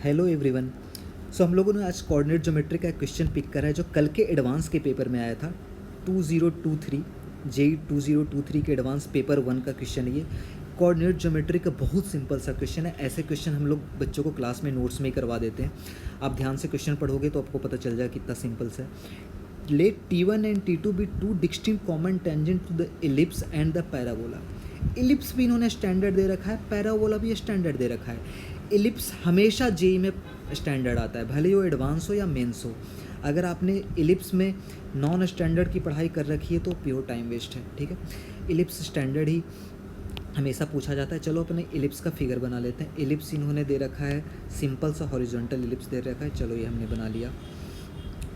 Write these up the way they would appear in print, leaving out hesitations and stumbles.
Hello everyone. सो हम लोगों ने आज कोऑर्डिनेट ज्योमेट्री का एक क्वेश्चन पिक करा है जो कल के एडवांस के पेपर में आया था 2023 जेई 2023 के एडवांस पेपर 1 का क्वेश्चन है ये। कोऑर्डिनेट ज्योमेट्री का बहुत सिंपल सा क्वेश्चन है। ऐसे क्वेश्चन हम लोग बच्चों को क्लास में नोट्स में ही करवा देते हैं। आप ध्यान से क्वेश्चन पढ़ोगे तो आपको पता चल जाएगा कितना सिंपल सा है। Let T1 and T2 be two distinct common tangent to the ellipse and the parabola. Ellipse भी इन्होंने स्टैंडर्ड दे रखा है, पैराबोला भी स्टैंडर्ड दे रखा है। इलिप्स हमेशा जेई में स्टैंडर्ड आता है, भले ही वो एडवांस हो या मेंस हो। अगर आपने इलिप्स में नॉन स्टैंडर्ड की पढ़ाई कर रखी है तो प्योर टाइम वेस्ट है, ठीक है। इलिप्स स्टैंडर्ड ही हमेशा पूछा जाता है। चलो अपने इलिप्स का फिगर बना लेते हैं। इलिप्स इन्होंने दे रखा है, सिंपल सा हॉरिजॉन्टल इलिप्स दे रखा है। चलो ये हमने बना लिया।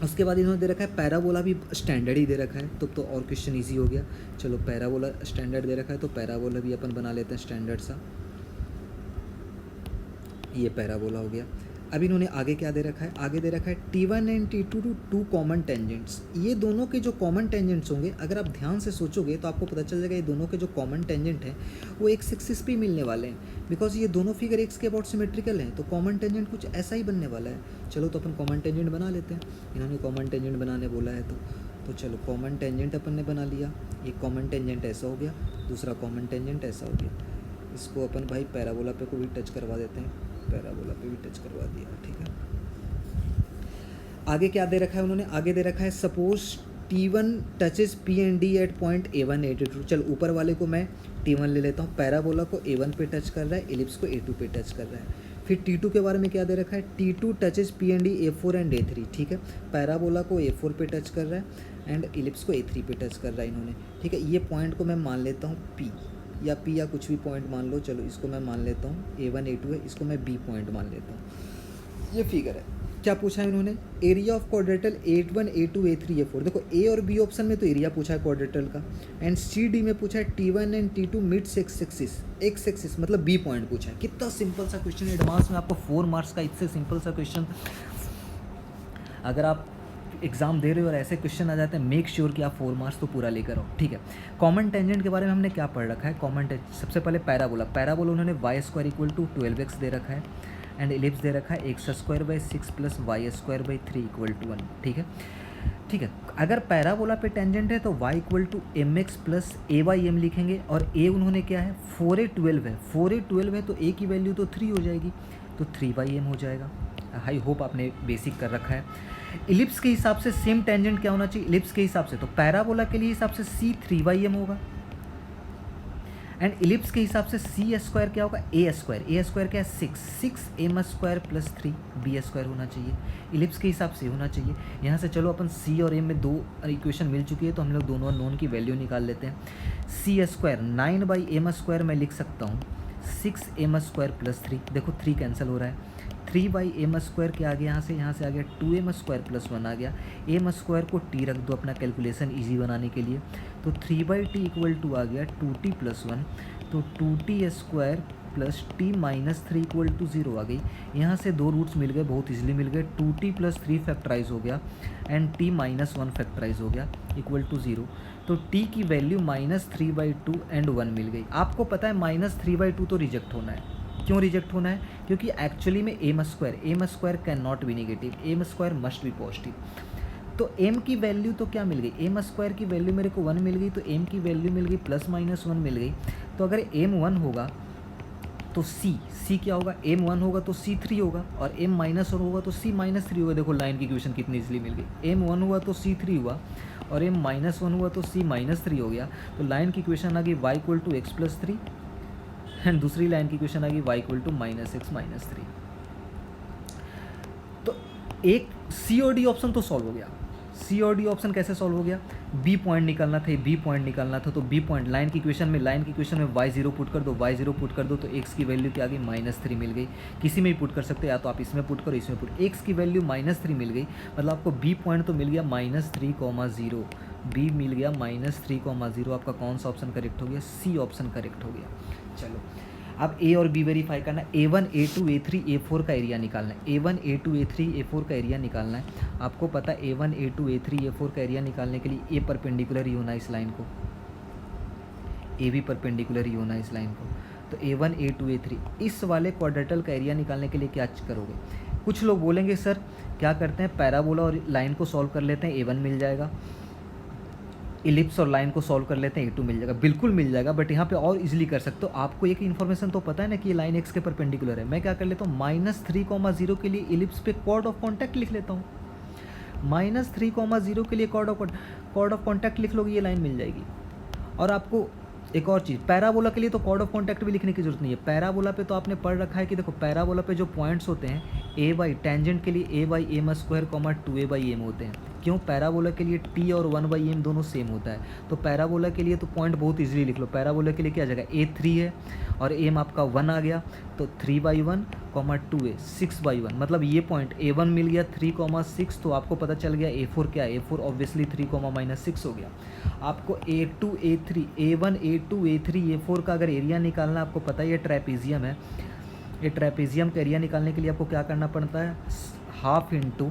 उसके बाद इन्होंने दे रखा है पैराबोला भी स्टैंडर्ड ही दे रखा है, तो और क्वेश्चन इजी हो गया। चलो पैराबोला स्टैंडर्ड दे रखा है तो पैराबोला भी अपन बना लेते हैं स्टैंडर्ड सा। ये पैराबोला हो गया। अब इन्होंने आगे क्या दे रखा है, आगे दे रखा है T1 and T2 two common tangents. ये दोनों के जो कॉमन टेंजेंट्स होंगे, अगर आप ध्यान से सोचोगे तो आपको पता चल जाएगा ये दोनों के जो कॉमन टेंजेंट हैं वो एक एक्सिस पे मिलने वाले हैं, बिकॉज ये दोनों फिगर एक्स के अबाउट सिमेट्रिकल हैं। तो कॉमन टेंजेंट कुछ ऐसा ही बनने वाला है। चलो तो अपन कॉमन टेंजेंट बना लेते हैं। इन्होंने कॉमन टेंजेंट बनाने बोला है तो चलो कॉमन टेंजेंट अपन ने बना लिया। एक कॉमन टेंजेंट ऐसा हो गया, दूसरा कॉमन टेंजेंट ऐसा हो गया। इसको अपन भाई पैराबोला पे को भी टच करवा देते हैं, पैराबोला पे भी टच करवा दिया, ठीक है। आगे क्या दे रखा है उन्होंने, आगे दे रखा है suppose T1 touches P and D at point A1 A2। चल ऊपर वाले को मैं T1 ले लेता हूँ, पैराबोला को A1 पे टच कर रहा है, इलिप्स को A2 पे टच कर रहा है। फिर T2 के बारे में क्या दे रखा है, T2 touches P and D A4 and A3, ठीक है। पैराबोला को A4 पे टच कर रहा है एंड इलिप्स को A3 पे टच कर रहा है इन्होंने, ठीक है। ये पॉइंट को मैं मान लेता हूँ P या कुछ भी पॉइंट मान लो। चलो इसको मैं मान लेता हूँ A1 A2 है, इसको मैं B पॉइंट मान लेता हूँ। ये फिगर है। क्या पूछा है इन्होंने, area of quadrilateral A1 A2 A3 A4। देखो ए और बी ऑप्शन में तो एरिया पूछा है क्वाड्रेटल का, एंड सी डी में पूछा है T1 and T2 mid x axis मतलब बी पॉइंट पूछा है। कितना सिंपल सा क्वेश्चन है। एडवांस में आपको 4 मार्क्स का इससे सिंपल सा क्वेश्चन, अगर आप एग्जाम दे रहे हो और ऐसे क्वेश्चन आ जाते हैं, मेक श्योर कि आप 4 मार्क्स तो पूरा लेकर आओ, ठीक है। कॉमन टेंजेंट के बारे में हमने क्या पढ़ रखा है, कॉमन टेंजेंट सबसे पहले पैराबोला उन्होंने y² इक्वल टू 12x दे रखा है एंड इलिप्स दे रखा है x² / 6 + y² / 3 इक्वल टू 1, ठीक है, ठीक है। अगर पैराबोला पे टेंजेंट है तो y equal to mx + a/m लिखेंगे, और a उन्होंने क्या है 4a12 है, 4a12 है तो a की वैल्यू तो 3 हो जाएगी, तो 3/m हो जाएगा। आई होप आपने बेसिक कर रखा है। इलिप्स के हिसाब से सेम टेंजेंट क्या होना चाहिए इलिप्स के हिसाब से, तो पैराबोला के लिए हिसाब से c 3/m होगा, एंड इलिप्स के हिसाब से c² क्या होगा a² क्या है 6m² + 3 b² होना चाहिए। इलिप्स के हिसाब से होना चाहिए। यहाँ से चलो अपन c और m में 2 इक्वेशन मिल चुकी है तो हम लोग दोनों नोन की वैल्यू निकाल लेते हैं। c² 9/m² मैं लिख सकता हूँ 6m² + 3। देखो 3 कैंसिल हो रहा है, 3/m² क्या आ गया, यहाँ से आ गया 2m² + 1 आ गया। m² को t रख दो अपना कैलकुलेशन इजी बनाने के लिए, तो 3/t इक्वल टू आ गया 2t + 1, तो 2t² + t - 3 इक्वल टू 0 आ गई। यहाँ से 2 रूट्स मिल गए, बहुत इजीली मिल गए। 2t + 3 फैक्टराइज हो गया एंड t - 1 फैक्टराइज हो गया इक्वल टू 0। तो t की वैल्यू -3/2 एंड 1 मिल गई। आपको पता है -3/2 तो रिजेक्ट होना है। क्यों रिजेक्ट होना है, क्योंकि एक्चुअली में m² can not be negative, m² must be positive. तो m की वैल्यू तो क्या मिल गई, m² की वैल्यू मेरे को 1 मिल गई, तो m की वैल्यू मिल गई +-1 मिल गई। तो अगर m 1 होगा तो c क्या होगा, m 1 होगा तो c 3 होगा, और m -1 होगा तो c -3 होगा। देखो लाइन की इक्वेशन कितनी इजीली मिल गई, m 1 हुआ तो c 3 हुआ और m -1 हुआ तो c -3 हो गया। तो लाइन की इक्वेशन आ गई y = x + 3 एंड दूसरी लाइन की इक्वेशन आ गई y = -x - 3। तो एक सी और डी ऑप्शन तो सॉल्व हो गया। सी और डी ऑप्शन कैसे सॉल्व हो गया, बी पॉइंट निकालना था, बी पॉइंट निकालना था, तो बी पॉइंट लाइन की इक्वेशन में y0 पुट कर दो, y0 पुट कर दो तो x की वैल्यू क्या आ गई -3 मिल गई। किसी में ही पुट कर सकते हैं, या तो आप इसमें पुट करो इसमें पुट, x की वैल्यू -3 मिल गई, मतलब आपको बी पॉइंट तो मिल गया -3,0, बी मिल गया -3,0। आपका कौन सा ऑप्शन करेक्ट हो गया, सी ऑप्शन करेक्ट हो गया। चलो अब ए और बी वेरीफाई करना है, A1 A2 A3 A4 का एरिया निकालना है, A1 A2 A3 A4 का एरिया निकालना है। आपको पता है A1 A2 A3 A4 का एरिया निकालने के लिए A परपेंडिकुलर ही होना है इस लाइन को, A भी परपेंडिकुलर ही होना है इस लाइन को। तो A1 A2 A3 इस वाले क्वाड्रेटल का एरिया निकालने के लिए क्या करोगे? कुछ लोग बोलेंगे सर क्या करते हैं, पैराबोला और लाइन को सॉल्व कर लेते हैं, A1 मिल जाएगा, इलिप्स और लाइन को सॉल्व कर लेते हैं, A2 मिल जाएगा। बिल्कुल मिल जाएगा, बट यहाँ पे और इजीली कर सकते हो। आपको एक इन्फॉर्मेशन तो पता है ना कि ये लाइन x के परपेंडिकुलर है। मैं क्या कर लेता हूँ, -3,0 के लिए इलिप्स पे कॉर्ड ऑफ कॉन्टैक्ट लिख लेता हूँ। -3,0 के लिए कॉर्ड ऑफ कॉन्टैक्ट लिख लोगे, ये लाइन मिल जाएगी। और आपको एक और चीज़, पैराबोला के लिए तो कॉर्ड ऑफ कॉन्टैक्ट भी लिखने की जरूरत नहीं है। पैराबोला पे तो आपने पढ़ रखा है कि देखो पैराबोला पे जो पॉइंट्स होते हैं ए बाई टेंजेंट के लिए a/m², 2a/m होते हैं। क्यों? पैराबोला के लिए t और 1/m दोनों सेम होता है। तो पैराबोला के लिए तो पॉइंट बहुत इजीली लिख लो। पैराबोला के लिए क्या जगह a3 है और m आपका 1 आ गया, तो 3/1, 2a 6/1, मतलब ये पॉइंट a1 मिल गया 3,6, तो आपको पता चल गया a4 क्या है। a4 ऑब्वियसली 3,-6 हो गया। आपको a2 a3 a1 a2 a3 a4 का अगर एरिया निकालना, आपको पता है ये ट्रेपेजियम है। ये ट्रेपेजियम का एरिया निकालने के लिए आपको क्या करना पड़ता है, half into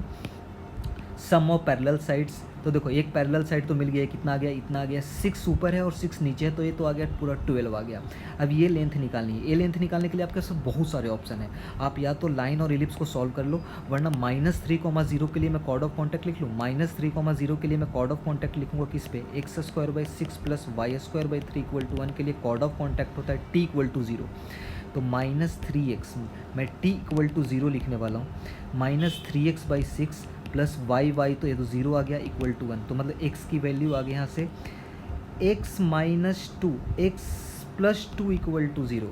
sum of parallel sides. तो देखो एक पैरेलल साइड तो मिल गया, कितना आ गया, इतना आ गया, 6 ऊपर है और 6 नीचे है, तो ये तो आ गया पूरा 12 आ गया। अब ये लेंथ निकालनी है। ये लेंथ निकालने के लिए आपके पास बहुत सारे ऑप्शन है। आप या तो लाइन और इलिप्स को सॉल्व कर लो, वरना -3,0 के लिए मैं कॉर्ड ऑफ कॉन्टैक्ट लिख लूँ। -3,0 के लिए मैं कॉर्ड ऑफ कॉन्टैक्ट लिखूँगा किस पे, x² 6 + y² 3 = 1 के लिए कॉर्ड ऑफ कॉन्टैक्ट होता है t = 0। तो -3x मैं t = 0 लिखने वाला हूँ। -3x/6 प्लस y तो ये तो 0 आ गया इक्वल टू 1, तो मतलब x की वैल्यू आ गई यहाँ से x - 2 x + 2 = 0,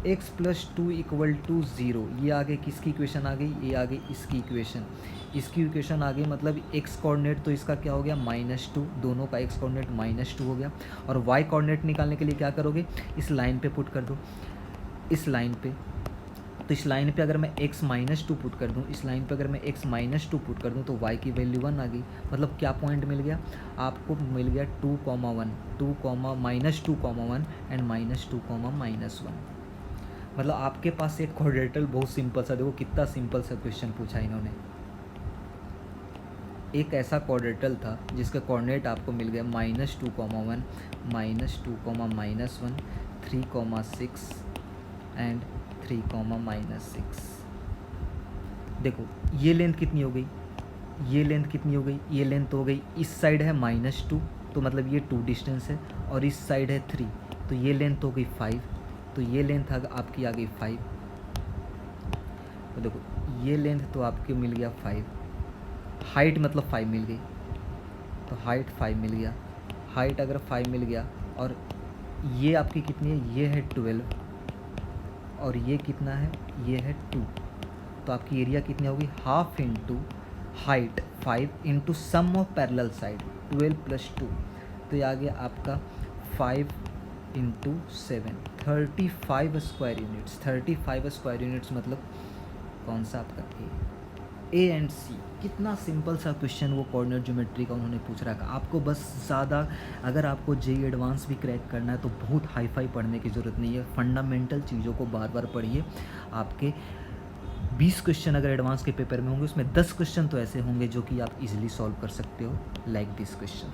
x + 2 = 0। ये आ गई किसकी इक्वेशन आ गई, ये आ गई इसकी इक्वेशन। इसकी इक्वेशन आ गई, मतलब x कोऑर्डिनेट तो इसका क्या हो गया -2, दोनों का x कोऑर्डिनेट -2 हो गया। और y कोऑर्डिनेट निकालने के लिए क्या करोगे, इस लाइन पे पुट कर दो, इस लाइन पे। तो इस लाइन पे अगर मैं x - 2 पुट कर दूँ, इस लाइन पे अगर मैं x - 2 पुट कर दूँ, तो y की वैल्यू 1 आ गई। मतलब क्या पॉइंट मिल गया आपको, मिल गया 2,1 2, -2,1 एंड -2, -1। मतलब आपके पास एक क्वाड्रेटल बहुत सिंपल सा, देखो कितना सिंपल सा क्वेश्चन पूछा इन्होंने। एक ऐसा क्वाड्रेटल था जिसका कोऑर्डिनेट आपको मिल गया -2,1 -2, -1 3,6 एंड 3,-6। देखो ये लेंथ कितनी हो गई, ये लेंथ कितनी हो गई, ये लेंथ हो गई, इस साइड है -2 तो मतलब ये 2 डिस्टेंस है, और इस साइड है 3 तो ये लेंथ हो गई 5, तो ये लेंथ आपकी आ गई 5। तो देखो ये लेंथ तो आपके मिल गया 5, हाइट मतलब 5 मिल गई, तो हाइट 5 मिल गया। हाइट अगर 5 मिल गया और ये आपकी कितनी है, ये है 12 और ये कितना है, ये है 2, तो आपकी एरिया कितनी होगी, half into height 5 into sum of parallel side 12 + 2, तो ये आ गया आपका 5 × 7 35 स्क्वायर यूनिट्स। 35 स्क्वायर यूनिट्स मतलब कौन सा आपका ए एंड सी। कितना सिंपल सा क्वेश्चन वो कोऑर्डिनेट ज्योमेट्री का उन्होंने पूछ रखा। आपको बस ज़्यादा, अगर आपको जेईई एडवांस भी क्रैक करना है तो बहुत हाई फाई पढ़ने की ज़रूरत नहीं है। फंडामेंटल चीज़ों को बार बार पढ़िए। आपके 20 क्वेश्चन अगर एडवांस के पेपर में होंगे, उसमें 10 क्वेश्चन तो ऐसे होंगे जो कि आप इजीली सॉल्व कर सकते हो, लाइक दिस क्वेश्चन।